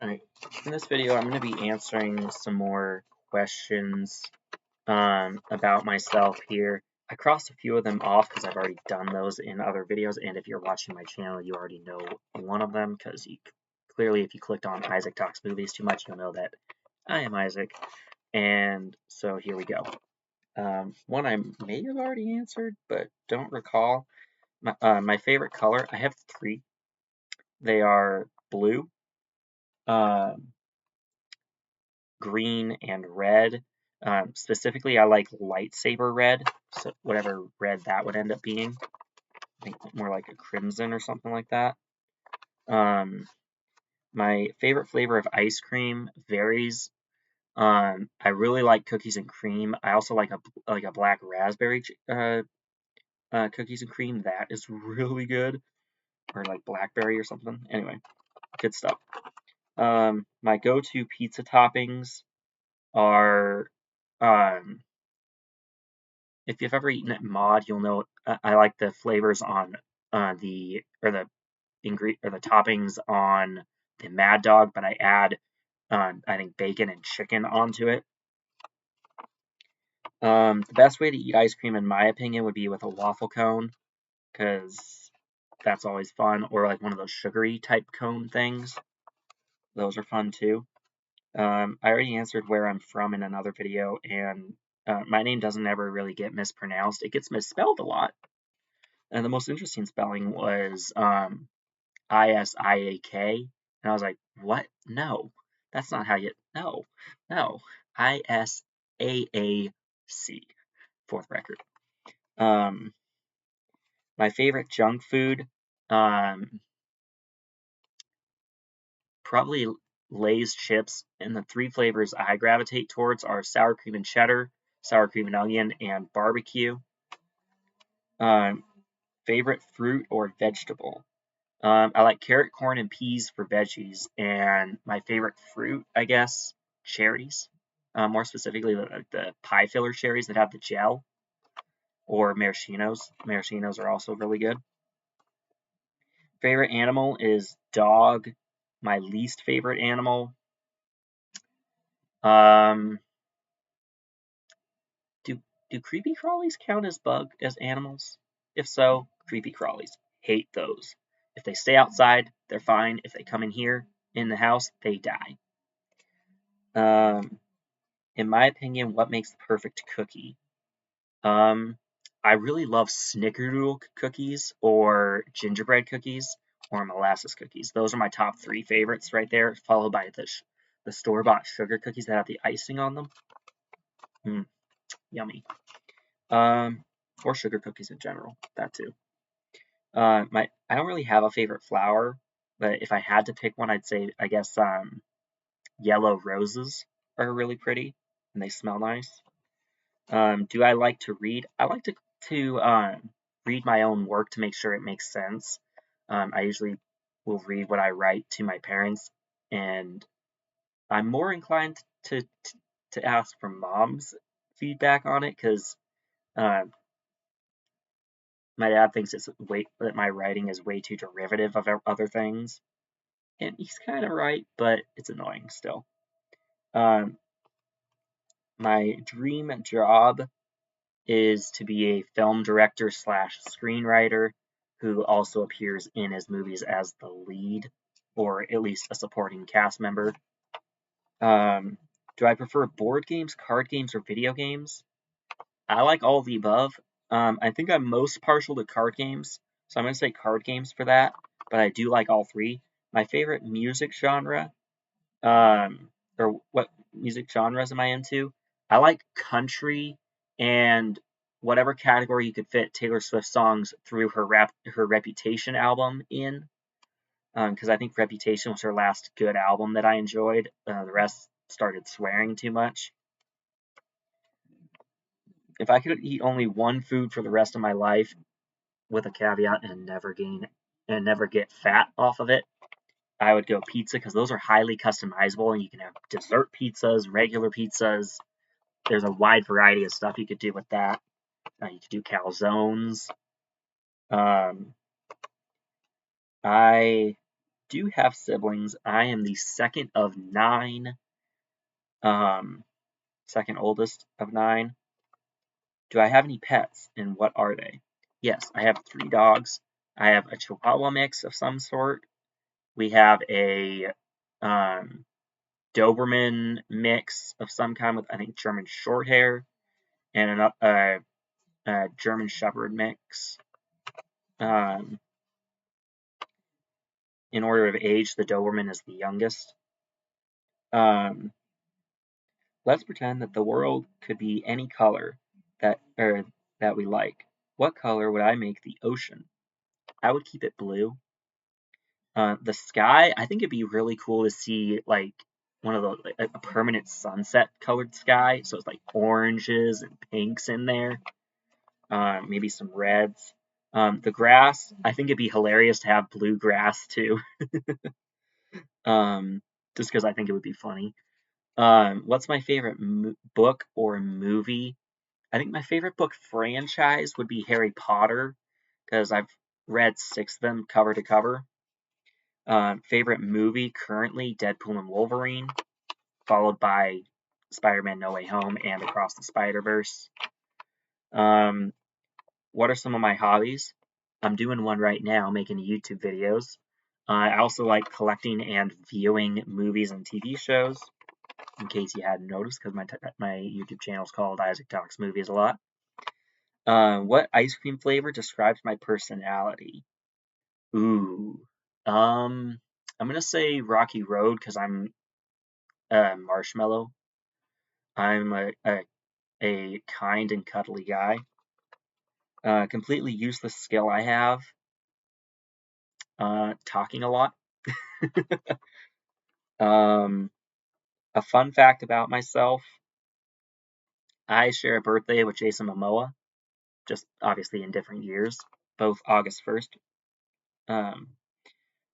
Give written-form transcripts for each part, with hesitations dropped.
Alright, in this video I'm going to be answering some more questions about myself here. I crossed a few of them off because I've already done those in other videos, and if you're watching my channel you already know one of them because clearly if you clicked on Isaac Talks Movies too much you'll know that I am Isaac. And so here we go. One I may have already answered but don't recall. My favorite color, I have three. They are blue, green, and red. Specifically, I like lightsaber red, so whatever red that would end up being. I think more like a crimson or something like that. My favorite flavor of ice cream varies. I really like cookies and cream. I also like a black raspberry cookies and cream. That is really good, or like blackberry or something. Anyway, good stuff. My go-to pizza toppings are if you've ever eaten at Mod, you'll know I like the flavors on the toppings on the Mad Dog, but I add I think bacon and chicken onto it. The best way to eat ice cream, in my opinion, would be with a waffle cone, because that's always fun, or like one of those sugary type cone things. Those are fun too. I already answered where I'm from in another video, and my name doesn't ever really get mispronounced. It gets misspelled a lot. And the most interesting spelling was ISIAK. And I was like, what? No, that's not how you. No, no. ISAAC, for the record. My favorite junk food, probably Lay's chips. And the three flavors I gravitate towards are sour cream and cheddar, sour cream and onion, and barbecue. Favorite fruit or vegetable? I like carrot, corn, and peas for veggies, and my favorite fruit, I guess, cherries. More specifically, the pie filler cherries that have the gel, or maraschinos. Maraschinos are also really good. Favorite animal is dog. My least favorite animal. Do creepy crawlies count as animals? If so, creepy crawlies. Hate those. If they stay outside, they're fine. If they come in here in the house, they die. In my opinion, what makes the perfect cookie? I really love snickerdoodle cookies or gingerbread cookies or molasses cookies. Those are my top three favorites right there, followed by the store-bought sugar cookies that have the icing on them. Yummy. Or sugar cookies in general, that too. I don't really have a favorite flower, but if I had to pick one, I'd say I guess yellow roses are really pretty and they smell nice. Do I like to read? I like to read my own work to make sure it makes sense. I usually will read what I write to my parents, and I'm more inclined to ask for mom's feedback on it because my dad thinks that my writing is way too derivative of other things, and he's kind of right, but it's annoying still. My dream job is to be a film director / screenwriter who also appears in his movies as the lead, or at least a supporting cast member. Do I prefer board games, card games, or video games? I like all of the above. I think I'm most partial to card games, so I'm going to say card games for that, but I do like all three. My favorite music genre, or what music genres am I into? I like country and whatever category you could fit Taylor Swift songs through her Reputation album in, because I think Reputation was her last good album that I enjoyed. The rest started swearing too much. If I could eat only one food for the rest of my life, with a caveat and never get fat off of it, I would go pizza because those are highly customizable and you can have dessert pizzas, regular pizzas. There's a wide variety of stuff you could do with that. You could do calzones. I do have siblings. I am the second of 9, um, second oldest of 9. Do I have any pets, and what are they? Yes, I have 3 dogs. I have a Chihuahua mix of some sort. We have a um, Doberman mix of some kind with, I think, German Shorthair, and a German Shepherd mix. Um, in order of age, the Doberman is the youngest. Um, let's pretend that the world could be any color that we like. What color would I make the ocean? I would keep it blue. The sky, I think it'd be really cool to see like one of the like, a permanent sunset colored sky. So it's like oranges and pinks in there. Maybe some reds. The grass, I think it'd be hilarious to have blue grass too. um, just because I think it would be funny. What's my favorite book or movie? I think my favorite book franchise would be Harry Potter because I've read 6 of them cover to cover. Favorite movie currently Deadpool and Wolverine, followed by Spider-Man No Way Home and Across the Spider-Verse. Um, what are some of my hobbies? I'm doing one right now, making YouTube videos. I also like collecting and viewing movies and TV shows, in case you hadn't noticed, because my YouTube channel is called Isaac Talks Movies a lot. What ice cream flavor describes my personality? Ooh, I'm gonna say Rocky Road because I'm marshmallow. I'm a kind and cuddly guy. Completely useless skill I have. Talking a lot. Um, a fun fact about myself: I share a birthday with Jason Momoa, just obviously in different years, both August 1st. Um,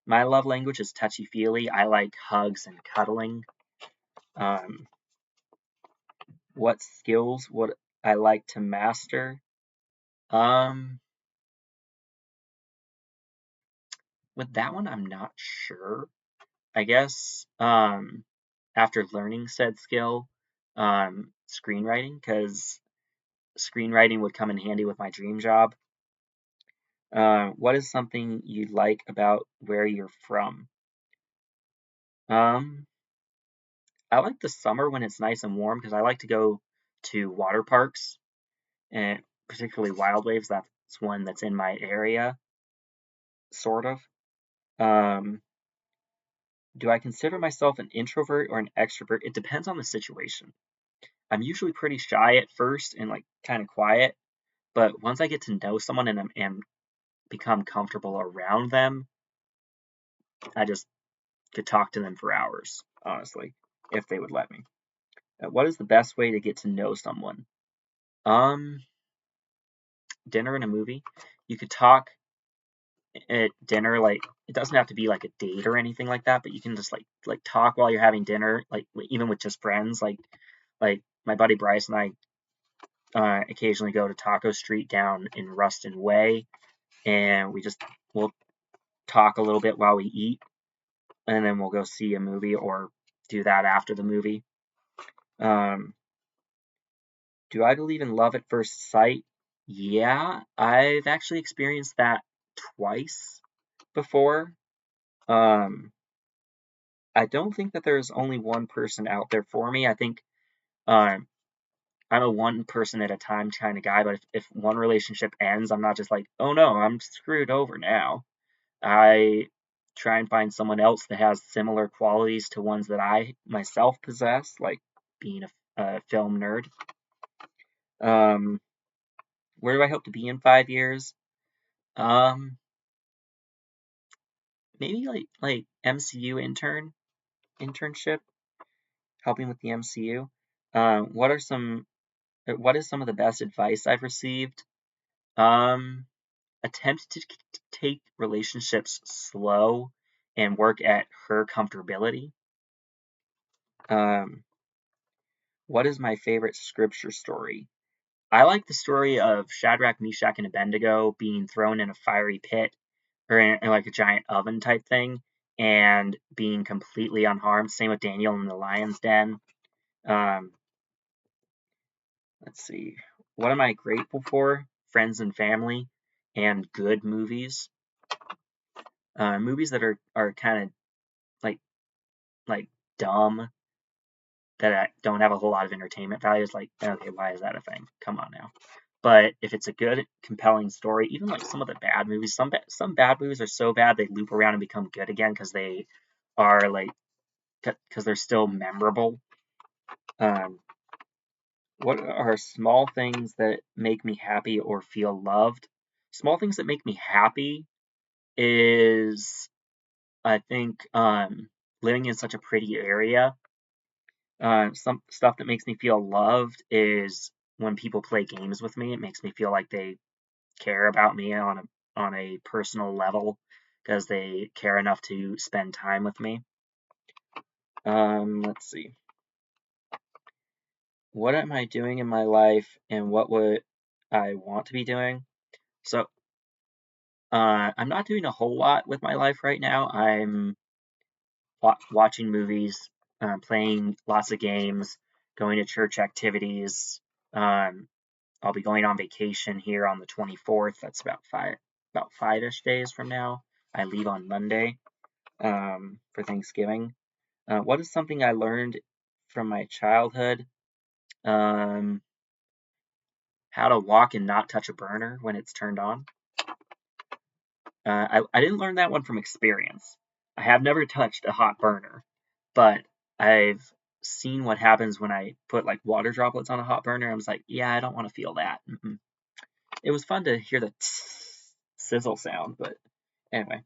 my love language is touchy feely. I like hugs and cuddling. Um, what skills would I like to master? Um, with that one, I'm not sure. I guess after learning said skill, screenwriting, because screenwriting would come in handy with my dream job. What is something you like about where you're from? Um, I like the summer when it's nice and warm because I like to go to water parks and particularly Wild Waves. That's one that's in my area, sort of. Um, do I consider myself an introvert or an extrovert? It depends on the situation. I'm usually pretty shy at first and like kind of quiet, but once I get to know someone and become comfortable around them, I just could talk to them for hours, honestly, if they would let me. What is the best way to get to know someone? Um, dinner and a movie. You could talk at dinner, like it doesn't have to be like a date or anything like that, but you can just like talk while you're having dinner, like even with just friends. Like my buddy Bryce and I occasionally go to Taco Street down in Ruston Way, and we'll talk a little bit while we eat, and then we'll go see a movie or do that after the movie. Um, do I believe in love at first sight? Yeah, I've actually experienced that twice before. Um, I don't think that there's only one person out there for me. I think um, I'm a one person at a time kind of guy, but if one relationship ends, I'm not just like, oh no, I'm screwed over now. I try and find someone else that has similar qualities to ones that I myself possess, like being a film nerd. Um, where do I hope to be in 5 years? Um, maybe like MCU internship, helping with the MCU. What are some what is some of the best advice I've received? Um, attempt to take relationships slow and work at her comfortability. Um, what is my favorite scripture story? I like the story of Shadrach, Meshach, and Abednego being thrown in a fiery pit or in like a giant oven type thing, and being completely unharmed. Same with Daniel in the Lion's Den. Um, let's see. What am I grateful for? Friends and family and good movies. Movies that are kind of like like dumb, that don't have a whole lot of entertainment value. Is like, okay, why is that a thing? Come on now. But if it's a good, compelling story, even like some of the bad movies, some bad movies are so bad they loop around and become good again because they are like, because they're still memorable. Um, what are small things that make me happy or feel loved? Small things that make me happy is, I think, living in such a pretty area. Some stuff that makes me feel loved is when people play games with me. It makes me feel like they care about me on a personal level because they care enough to spend time with me. Let's see. What am I doing in my life, and what would I want to be doing? So, I'm not doing a whole lot with my life right now. I'm watching movies, playing lots of games, going to church activities. Um, I'll be going on vacation here on the 24th. That's about 5-ish days from now. I leave on Monday for Thanksgiving. What is something I learned from my childhood? Um, how to walk and not touch a burner when it's turned on. I didn't learn that one from experience. I have never touched a hot burner, but I've seen what happens when I put like water droplets on a hot burner. I was like, yeah, I don't want to feel that. Mm-mm. It was fun to hear the sizzle sound, but anyway.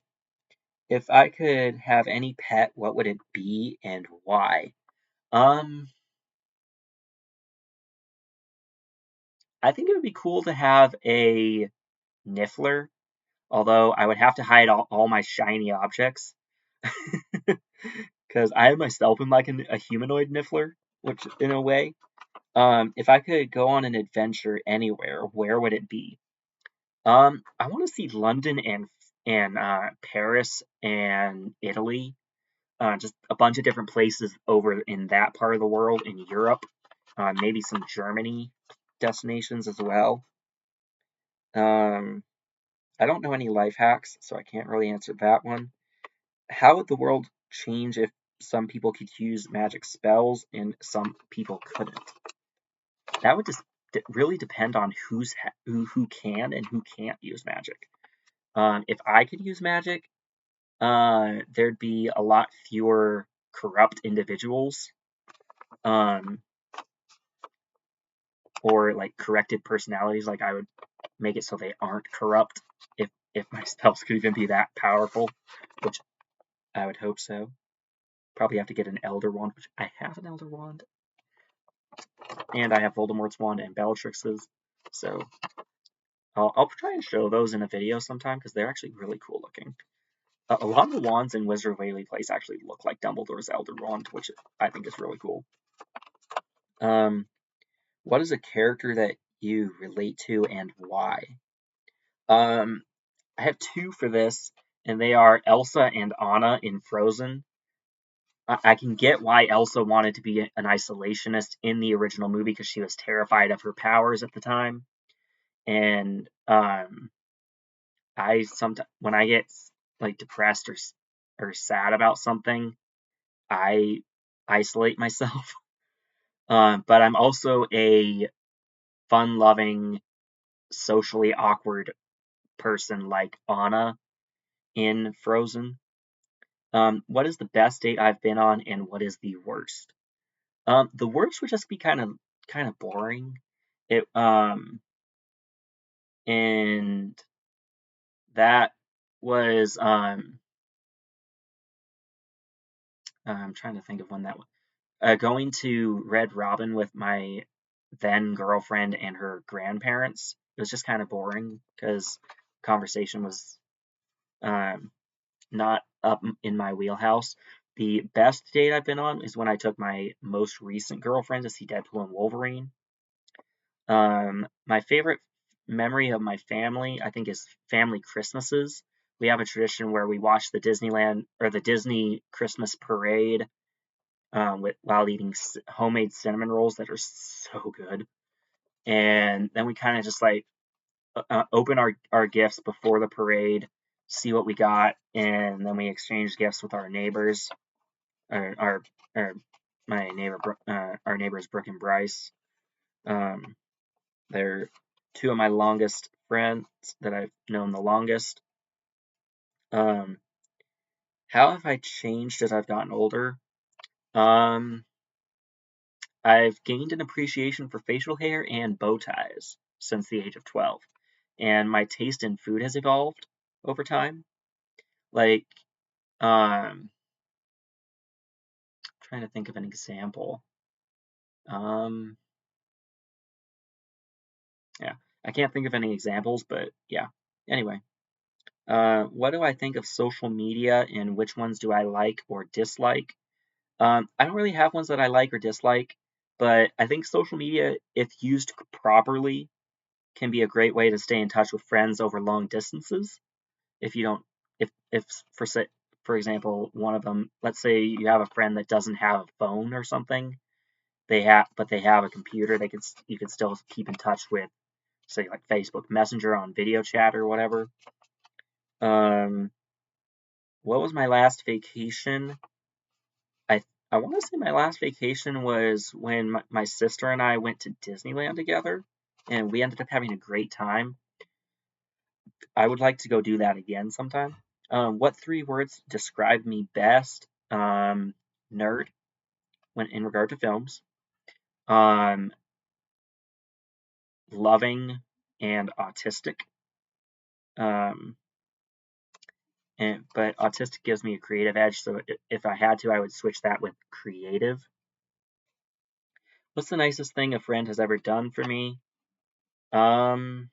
If I could have any pet, what would it be and why? Um, I think it would be cool to have a Niffler, although I would have to hide all my shiny objects. Because I myself am like a humanoid Niffler, which in a way. If I could go on an adventure anywhere, where would it be? I want to see London and Paris and Italy. Just a bunch of different places over in that part of the world in Europe. Maybe some Germany destinations as well. Um, I don't know any life hacks, so I can't really answer that one. How would the world change if some people could use magic spells and some people couldn't? That would just really depend on who can and who can't use magic. If I could use magic, there'd be a lot fewer corrupt individuals, um, or like corrected personalities. Like I would make it so they aren't corrupt. If my spells could even be that powerful, which I would hope so. Probably have to get an Elder Wand, which I have an Elder Wand, and I have Voldemort's Wand and Bellatrix's. So I'll try and show those in a video sometime because they're actually really cool looking. A lot of the wands in Wizard of Waverly Place actually look like Dumbledore's Elder Wand, which I think is really cool. What is a character that you relate to and why? I have two for this, and they are Elsa and Anna in Frozen. I can get why Elsa wanted to be an isolationist in the original movie because she was terrified of her powers at the time. And I sometimes when I get like depressed or sad about something, I isolate myself. But I'm also a fun-loving, socially awkward person like Anna in Frozen. What is the best date I've been on, and what is the worst? The worst would just be kind of boring. It and that was I'm trying to think of when that was. Going to Red Robin with my then girlfriend and her grandparents. It was just kind of boring because conversation was um, not up in my wheelhouse. The best date I've been on is when I took my most recent girlfriend to see Deadpool and Wolverine. My favorite memory of my family, I think, is family Christmases. we have a tradition where we watch the Disneyland or the Disney Christmas parade while eating homemade cinnamon rolls that are so good. And then we kind of just like open our gifts before the parade, see what we got, and then we exchange gifts with our neighbors. Our my neighbor, our neighbors Brooke and Bryce. Um, they're two of my longest friends that I've known the longest. Um, how have I changed as I've gotten older? Um, I've gained an appreciation for facial hair and bow ties since the age of 12, and my taste in food has evolved over time. Like, trying to think of an example. Um, yeah, I can't think of any examples, but yeah. Anyway, what do I think of social media and which ones do I like or dislike? I don't really have ones that I like or dislike, but I think social media, if used properly, can be a great way to stay in touch with friends over long distances. If you don't, if for example, one of them, let's say you have a friend that doesn't have a phone or something, but they have a computer, you could still keep in touch with, say, like Facebook Messenger on video chat or whatever. Um, what was my last vacation? I I want to say my last vacation was when my sister and I went to Disneyland together, and we ended up having a great time. I would like to go do that again sometime. What three words describe me best? Nerd, when in regard to films. Um, Loving and autistic. Um, but autistic gives me a creative edge, so if I had to, I would switch that with creative. What's the nicest thing a friend has ever done for me? Um,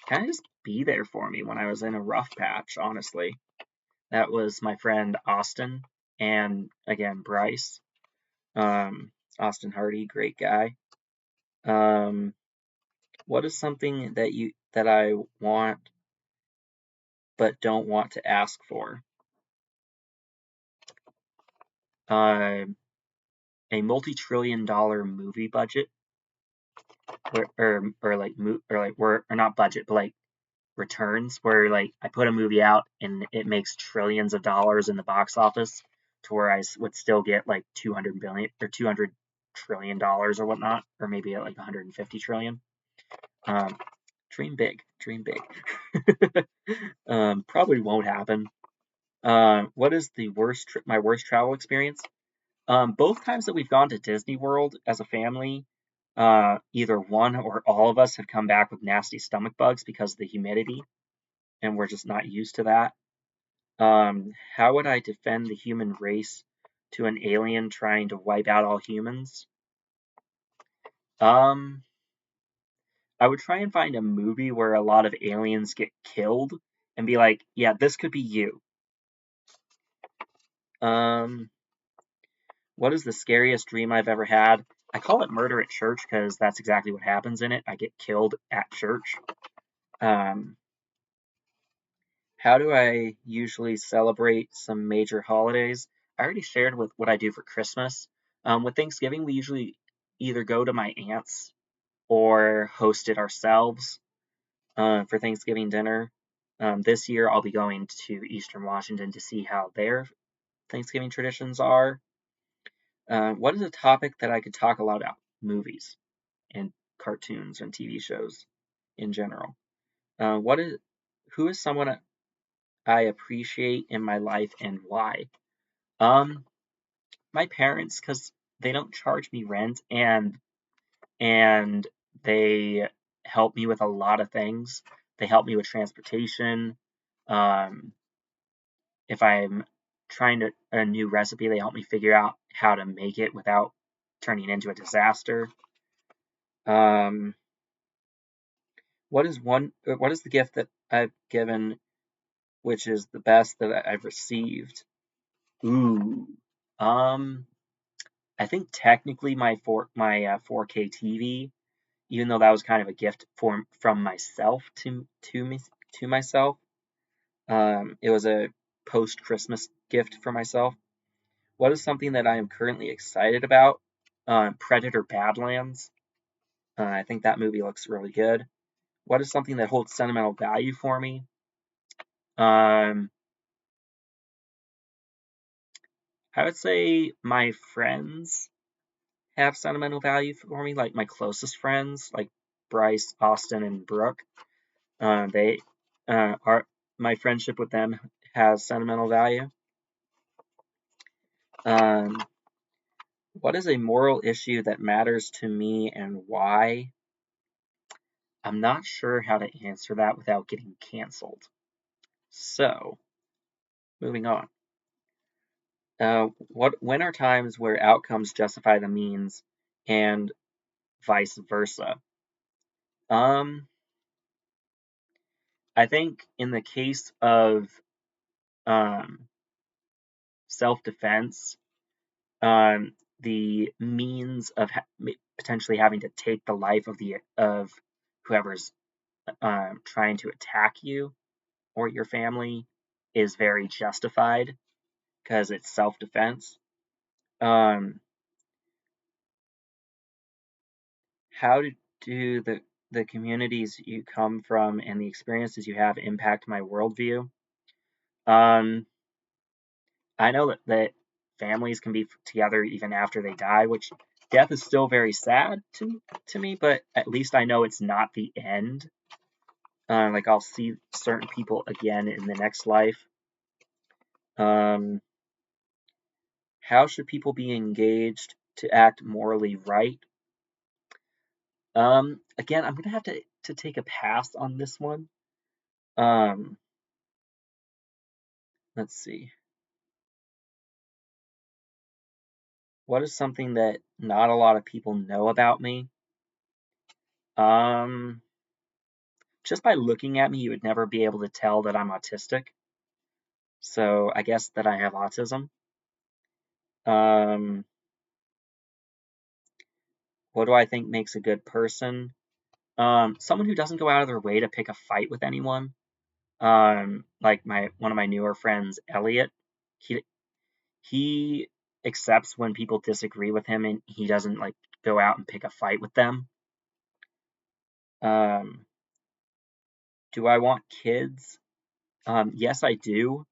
Kind of just be there for me when I was in a rough patch, honestly. That was my friend Austin and again Bryce. Austin Hardy, great guy. Um, what is something that I want but don't want to ask for? Uh, a multi-trillion-dollar movie budget, or not budget, but like returns, where like I put a movie out and it makes trillions of dollars in the box office, to where would still get like 200 billion or 200 trillion dollars or whatnot, or maybe like 150 trillion. Um, dream big, dream big. Probably won't happen. What is my worst travel experience? Both times that we've gone to Disney World as a family, either one or all of us have come back with nasty stomach bugs because of the humidity, and we're just not used to that. How would I defend the human race to an alien trying to wipe out all humans? Um, I would try and find a movie where a lot of aliens get killed and be like, yeah, this could be you. Um, what is the scariest dream I've ever had? I call it murder at church because that's exactly what happens in it. I get killed at church. Um, how do I usually celebrate some major holidays? I already shared with what I do for Christmas. With Thanksgiving, we usually either go to my aunt's or host it ourselves for Thanksgiving dinner. This year, I'll be going to Eastern Washington to see how their Thanksgiving traditions are. What is a topic that I could talk a lot about? Movies and cartoons and TV shows in general. What is Who is someone I appreciate in my life and why? Um, my parents, because they don't charge me rent, and they help me with a lot of things. They help me with transportation. Um, if I'm trying a new recipe, they help me figure out how to make it without turning it into a disaster. Um, what is the gift that I've given which is the best that I've received? Ooh. Um, I think technically my 4K TV, even though that was kind of a gift from myself to myself. It was a post-Christmas gift for myself. What is something that I am currently excited about? Predator Badlands. I think that movie looks really good. What is something that holds sentimental value for me? Um, I would say my friends have sentimental value for me, like my closest friends, like Bryce, Austin, and Brooke. They are my friendship with them has sentimental value. Um, what is a moral issue that matters to me and why? I'm not sure how to answer that without getting canceled. So, moving on. When are times where outcomes justify the means and vice versa? Um, I think in the case of um, self-defense, the means of potentially having to take the life of whoever's trying to attack you or your family is very justified because it's self-defense. Um, how do the communities you come from and the experiences you have impact my worldview? Um, I know that families can be together even after they die, which death is still very sad to me, but at least I know it's not the end. Like I'll see certain people again in the next life. Um, how should people be engaged to act morally right? Again, I'm gonna have to take a pass on this one. Um, let's see. What is something that not a lot of people know about me? Um, just by looking at me, you would never be able to tell that I'm autistic. So I guess that I have autism. Um, what do I think makes a good person? Someone who doesn't go out of their way to pick a fight with anyone. Like my one of my newer friends, Elliot. He he accepts when people disagree with him, and he doesn't like go out and pick a fight with them. Um, do I want kids? Yes, I do.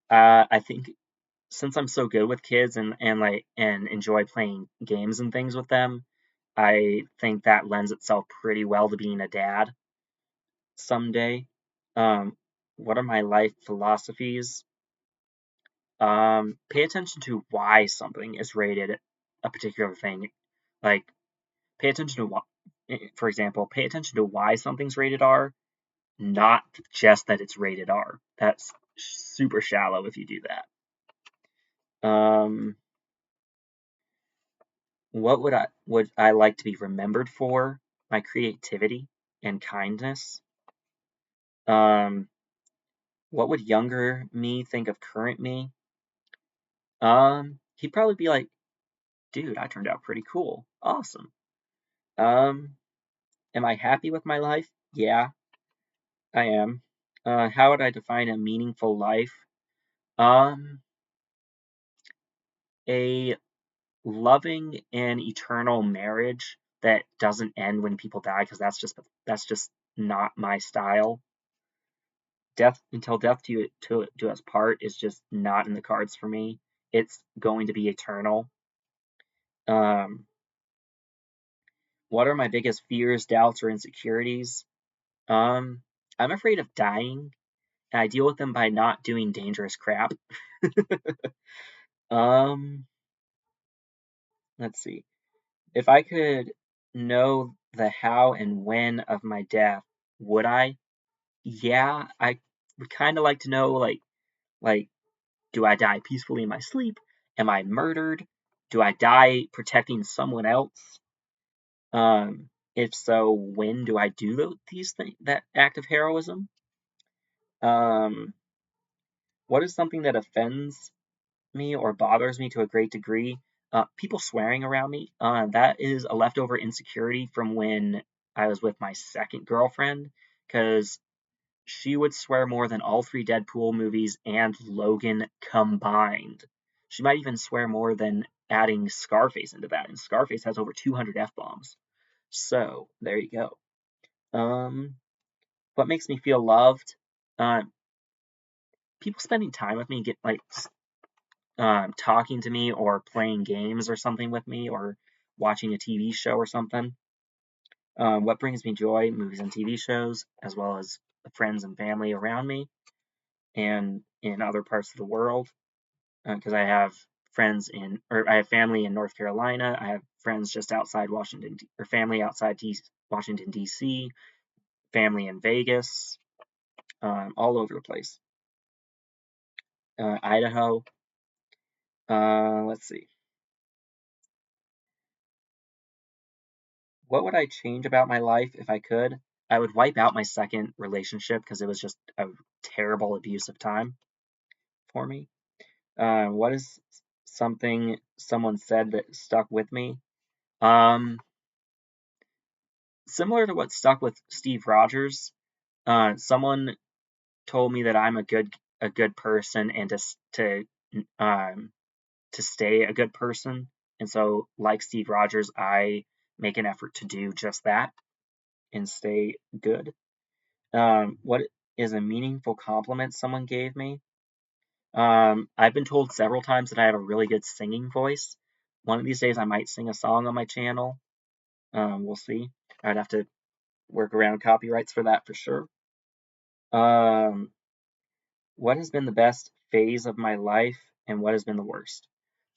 I think since I'm so good with kids and enjoy playing games and things with them, I think that lends itself pretty well to being a dad someday. Um, what are my life philosophies? Pay attention to why something is rated a particular thing. Like, pay attention to what, for example, pay attention to why something's rated R, not just that it's rated R. That's super shallow if you do that. What would I like to be remembered for? My creativity and kindness. Um, what would younger me think of current me? He'd probably be like, dude, I turned out pretty cool. Awesome. Um, am I happy with my life? Yeah, I am. How would I define a meaningful life? Um, a loving and eternal marriage that doesn't end when people die, because that's just not my style. Death until death do us part is just not in the cards for me. It's going to be eternal. Um, what are my biggest fears, doubts, or insecurities? Um, I'm afraid of dying, and I deal with them by not doing dangerous crap. Um, let's see. If I could know the how and when of my death, would I? Yeah, I would kind of like to know, like, do I die peacefully in my sleep? Am I murdered? Do I die protecting someone else? If so, when do I do these things? That act of heroism? Um, what is something that offends me or bothers me to a great degree? People swearing around me. That is a leftover insecurity from when I was with my second girlfriend, because she would swear more than all three Deadpool movies and Logan combined. She might even swear more than adding Scarface into that, and Scarface has over 200 F-bombs. So, there you go. What makes me feel loved? People spending time with me, talking to me or playing games or something with me or watching a TV show or something. What brings me joy? Movies and TV shows, as well as the friends and family around me and in other parts of the world. Because I have I have family in North Carolina. I have friends just outside Washington, or family outside Washington, D.C., family in Vegas, all over the place. Idaho. Let's see. What would I change about my life if I could? I would wipe out my second relationship because it was just a terrible, abusive time for me. What is something someone said that stuck with me? Similar to what stuck with Steve Rogers, someone told me that I'm a good person and to stay a good person. And so, like Steve Rogers, I make an effort to do just that and stay good. What is a meaningful compliment someone gave me? I've been told several times that I have a really good singing voice. One of these days, I might sing a song on my channel. We'll see. I'd have to work around copyrights for that for sure. What has been the best phase of my life and what has been the worst?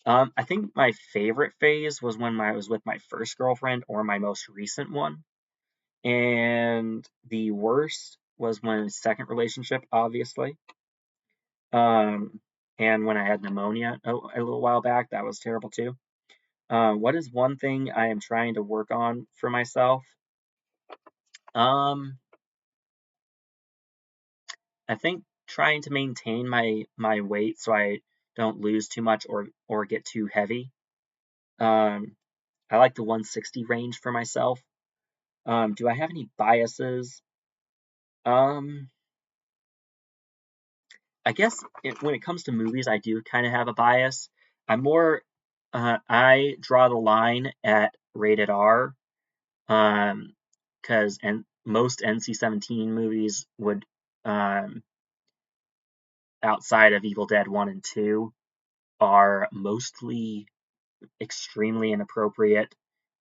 I think my favorite phase was when I was with my first girlfriend or my most recent one. And the worst was my second relationship, obviously. And when I had pneumonia a little while back, that was terrible too. What is one thing I am trying to work on for myself? I think trying to maintain my weight so I don't lose too much or get too heavy. I like the 160 range for myself. Do I have any biases? I guess when it comes to movies, I do kind of have a bias. I draw the line at rated R, because most NC-17 movies would, outside of Evil Dead 1 and 2, are mostly extremely inappropriate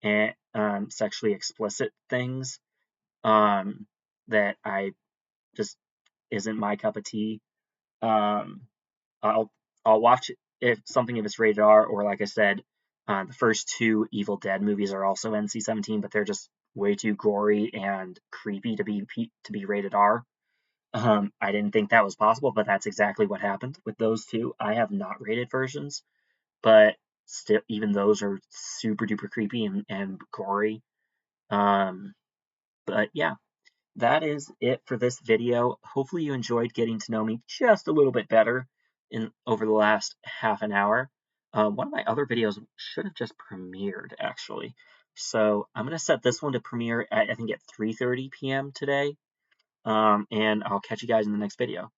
and sexually explicit things that I just isn't my cup of tea. Um, I'll I'll watch it if it's rated R, or like I said, the first two Evil Dead movies are also NC-17, but they're just way too gory and creepy to be rated R. I didn't think that was possible, but that's exactly what happened with those two. I have not rated versions, but still, even those are super duper creepy and gory. But yeah, that is it for this video. Hopefully you enjoyed getting to know me just a little bit better over the last half an hour. One of my other videos should have just premiered, actually. So I'm going to set this one to premiere at, I think, at 3:30 p.m. today. And I'll catch you guys in the next video.